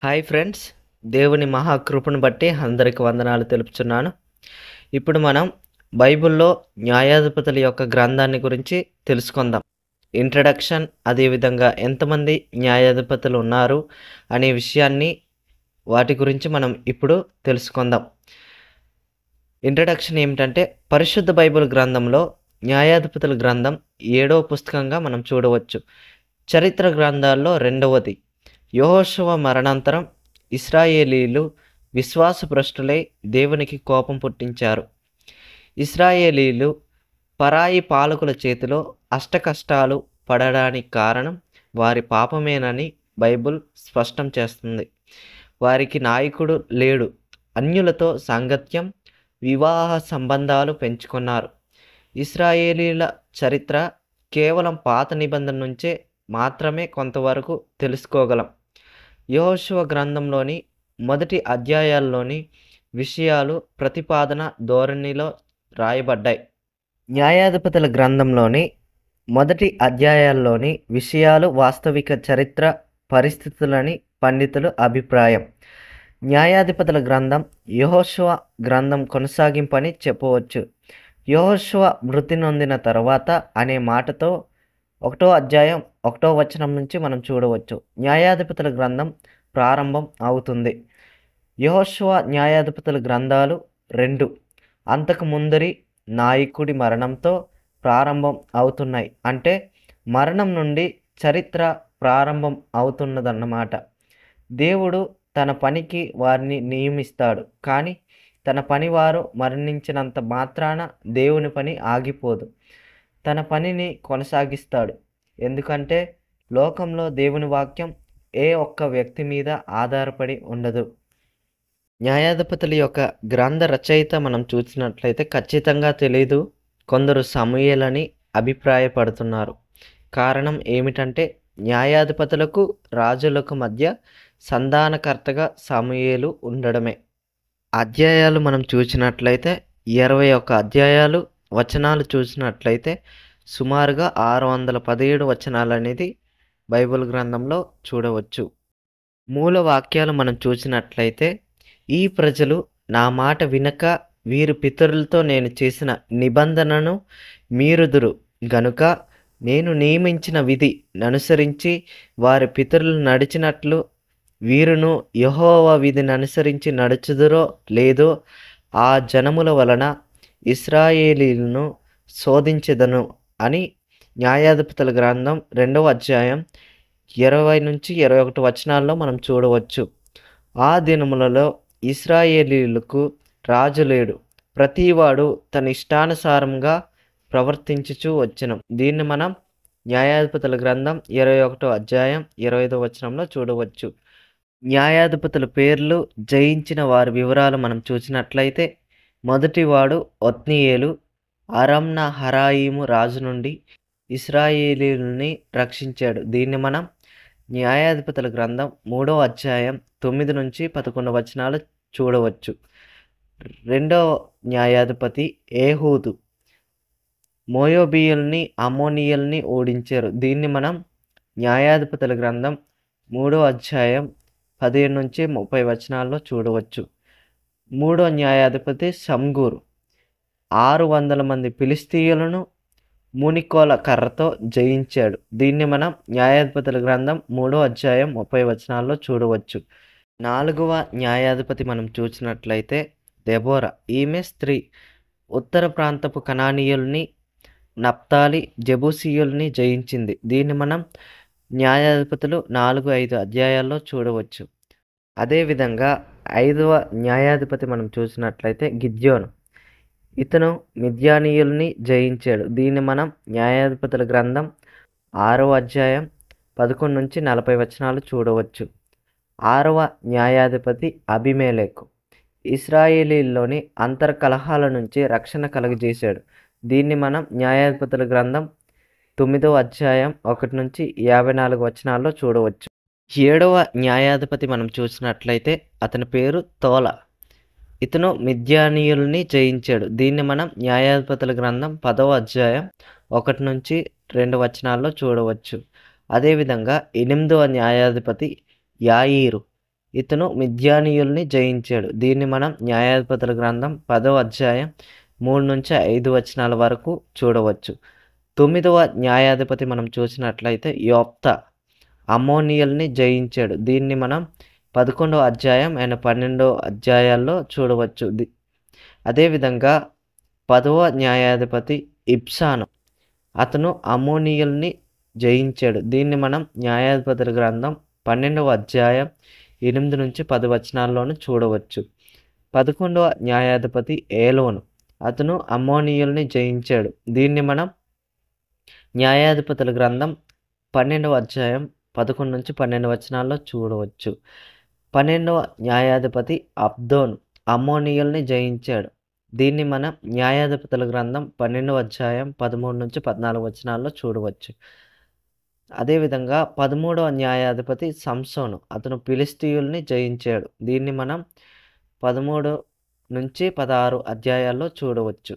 Hi friends, దేవుని మహాకృపను బట్టి అందరికి వందనాలు తెలుపుచున్నాను. ఇప్పుడు మనం బైబిల్లో న్యాయాధిపతుల యొక్క గ్రంథాన్ని గురించి తెలుసుకుందాం. ఇంట్రడక్షన్, అదేవిధంగా ఎంతమంది న్యాయాధిపతులు ఉన్నారు అనే విషయాన్ని వాటి గురించి మనం ఇప్పుడు తెలుసుకుందాం. ఇంట్రడక్షన్ ఏమిటంటే, పరిశుద్ధ బైబిల్ గ్రంథంలో న్యాయాధిపతుల గ్రంథం 7వ పుస్తకంగా మనం చూడవచ్చు. చరిత్ర గ్రంథాల్లో 2వది. యెహోషువ మరణాంతరం ఇశ్రాయేలీలు విశ్వాసభ్రష్టులై దేవునికి కోపం పుట్టించారు. ఇశ్రాయేలీలు పరాయి పాలకుల చేతిలో అష్టకష్టాలు పడడానికి కారణం వారి పాపమేనని బైబిల్ స్పష్టం చేస్తుంది. వారికి నాయకుడు లేడు. అన్యులతో సాంగత్యం, వివాహ సంబంధాలు పెంచుకున్నారు. ఇశ్రాయేలీల చరిత్ర కేవలం పాత నిబంధన నుంచే మాత్రమే కొంతవరకు తెలుసుకోగలం. యెహోషువ గ్రంథంలోని మొదటి అధ్యాయాల్లోని విషయాలు ప్రతిపాదన ధోరణిలో రాయబడ్డాయి. న్యాయాధిపతుల గ్రంథంలోని మొదటి అధ్యాయాల్లోని విషయాలు వాస్తవిక చరిత్ర పరిస్థితులని పండితుల అభిప్రాయం. న్యాయాధిపతుల గ్రంథం యెహోషువ గ్రంథం కొనసాగింపని చెప్పవచ్చు. యెహోషువ మృతి నొందిన తర్వాత అనే మాటతో 1వ అధ్యాయం 1వ వచనం నుంచి మనం చూడవచ్చు. న్యాయాధిపతుల గ్రంథం ప్రారంభం అవుతుంది. యెహోషువ న్యాయాధిపతుల గ్రంథాలు 2 అంతకు ముందరి నాయకుడి మరణంతో ప్రారంభం అవుతున్నాయి. అంటే మరణం నుండి చరిత్ర ప్రారంభం అవుతున్నదన్నమాట. దేవుడు తన పనికి వారిని నియమిస్తాడు, కానీ తన పనివారు మరణించినంత మాత్రాన దేవుని పని ఆగిపోదు. తన పనిని కొనసాగిస్తాడు. ఎందుకంటే లోకంలో దేవుని వాక్యం ఏ ఒక్క వ్యక్తి మీద ఆధారపడి ఉండదు. న్యాయాధిపతుల యొక్క గ్రంథ రచయిత మనం చూసినట్లయితే ఖచ్చితంగా తెలీదు. కొందరు సమూయేలని అభిప్రాయపడుతున్నారు. కారణం ఏమిటంటే న్యాయాధిపతులకు రాజులకు మధ్య సంధానకర్తగా సమూయేలు ఉండడమే. అధ్యాయాలు మనం చూసినట్లయితే 21 అధ్యాయాలు, వచనాలు చూసినట్లయితే సుమారుగా 617 వచనాలు అనేది బైబిల్ గ్రంథంలో చూడవచ్చు. మూల వాక్యాలు మనం చూసినట్లయితే, ఈ ప్రజలు నా మాట వినక వీరి పితరులతో నేను చేసిన నిబంధనను మీరుదురు గనుక నేను నియమించిన విధి అనుసరించి వారి పితరులు నడిచినట్లు వీరును యెహోవా విధిని అనుసరించి నడుచుదురో లేదో ఆ జనముల వలన ఇశ్రాయేలీలను శోధించెదను అని న్యాయాధిపతుల గ్రంథం 2వ అధ్యాయం 20 నుంచి 21 వచనాల్లో మనం చూడవచ్చు. ఆ దినములలో ఇశ్రాయేలీలకు రాజు లేడు. ప్రతివాడు తన ఇష్టానుసారంగా ప్రవర్తించుచూ వచ్చెను. దీన్ని మనం న్యాయాధిపతుల గ్రంథం 21వ అధ్యాయం 25వ వచనంలో చూడవచ్చు. న్యాయాధిపతుల పేర్లు, జయించిన వారి వివరాలు మనం చూసినట్లయితే, మొదటివాడు ఒత్నీయేలు. అరామ్నా హరాయిము రాజు నుండి ఇశ్రాయేలీయుల్ని రక్షించాడు. దీన్ని మనం న్యాయాధిపతుల గ్రంథం 3వ అధ్యాయం 9 నుంచి 11 వచనాలు చూడవచ్చు. రెండవ న్యాయాధిపతి ఏహూదు. మోయాబీయుల్ని, అమ్మోనీయుల్ని ఓడించారు. దీన్ని మనం న్యాయాధిపతుల గ్రంథం 3వ అధ్యాయం 15 నుంచి 30 వచనాల్లో చూడవచ్చు. మూడో న్యాయాధిపతి షమ్గూరు. 600 మంది ఫిలిష్తీయులను మునికోల కర్రతో జయించాడు. దీన్ని మనం న్యాయాధిపతుల గ్రంథం 3వ అధ్యాయం 30 వచనాల్లో చూడవచ్చు. 4వ న్యాయాధిపతి మనం చూసినట్లయితే దెబోరా. ఈమె స్త్రీ. ఉత్తర ప్రాంతపు కనానీయుల్ని, నప్తాలి, జెబూసీయుల్ని జయించింది. దీన్ని మనం న్యాయాధిపతులు 4-5 అధ్యాయాల్లో చూడవచ్చు. అదేవిధంగా 5వ న్యాయాధిపతి మనం చూసినట్లయితే గిద్యోను. ఇతను మిద్యానీయుల్ని జయించాడు. దీన్ని మనం న్యాయాధిపతుల గ్రంథం 6వ అధ్యాయం 11 నుంచి 40 వచనాలు చూడవచ్చు. 6వ న్యాయాధిపతి అబీమెలెకు. ఇశ్రాయేలీల్లోని అంతర్కలహాల నుంచి రక్షణ కలుగజేశాడు. దీన్ని మనం న్యాయాధిపతుల గ్రంథం 9వ అధ్యాయం 1 నుంచి 54 వచనాల్లో చూడవచ్చు. 7వ న్యాయాధిపతి మనం చూసినట్లయితే అతని పేరు తోల. ఇతను మిద్యానీయుల్ని జయించాడు. దీన్ని మనం న్యాయాధిపతుల గ్రంథం 10వ అధ్యాయం 1 నుంచి 2 వచనాల్లో చూడవచ్చు. అదేవిధంగా 8వ న్యాయాధిపతి యాయీరు. ఇతను మిద్యానీయుల్ని జయించాడు. దీన్ని మనం న్యాయాధిపతుల గ్రంథం 10వ అధ్యాయం 3-5 వచనాల వరకు చూడవచ్చు. 9వ న్యాయాధిపతి మనం చూసినట్లయితే యొఫ్తా అమ్మోనియల్ని జయించాడు. దీన్ని మనం 11వ అధ్యాయం అండ్ 12వ అధ్యాయాల్లో చూడవచ్చు. అదేవిధంగా 10వ న్యాయాధిపతి ఇబ్సాను, అతను అమ్మోనియల్ని జయించాడు. దీన్ని మనం న్యాయాధిపతుల గ్రంథం 12వ అధ్యాయం 8-10 వచనాల్లోనూ చూడవచ్చు. 11వ న్యాయాధిపతి ఏలోను, అతను అమ్మోనియల్ని జయించాడు. దీన్ని మనం న్యాయాధిపతుల గ్రంథం 12వ అధ్యాయం 11-12 వచనాల్లో చూడవచ్చు. 12వ న్యాయాధిపతి అబ్దోను అమ్మోనియల్ని జయించాడు. దీన్ని మనం న్యాయాధిపతుల గ్రంథం 12వ అధ్యాయం 13-14 వచనాల్లో చూడవచ్చు. అదేవిధంగా 13వ న్యాయాధిపతి సంసోను, అతను ఫిలిష్తీయుల్ని జయించాడు. దీన్ని మనం 13-16 అధ్యాయాల్లో చూడవచ్చు.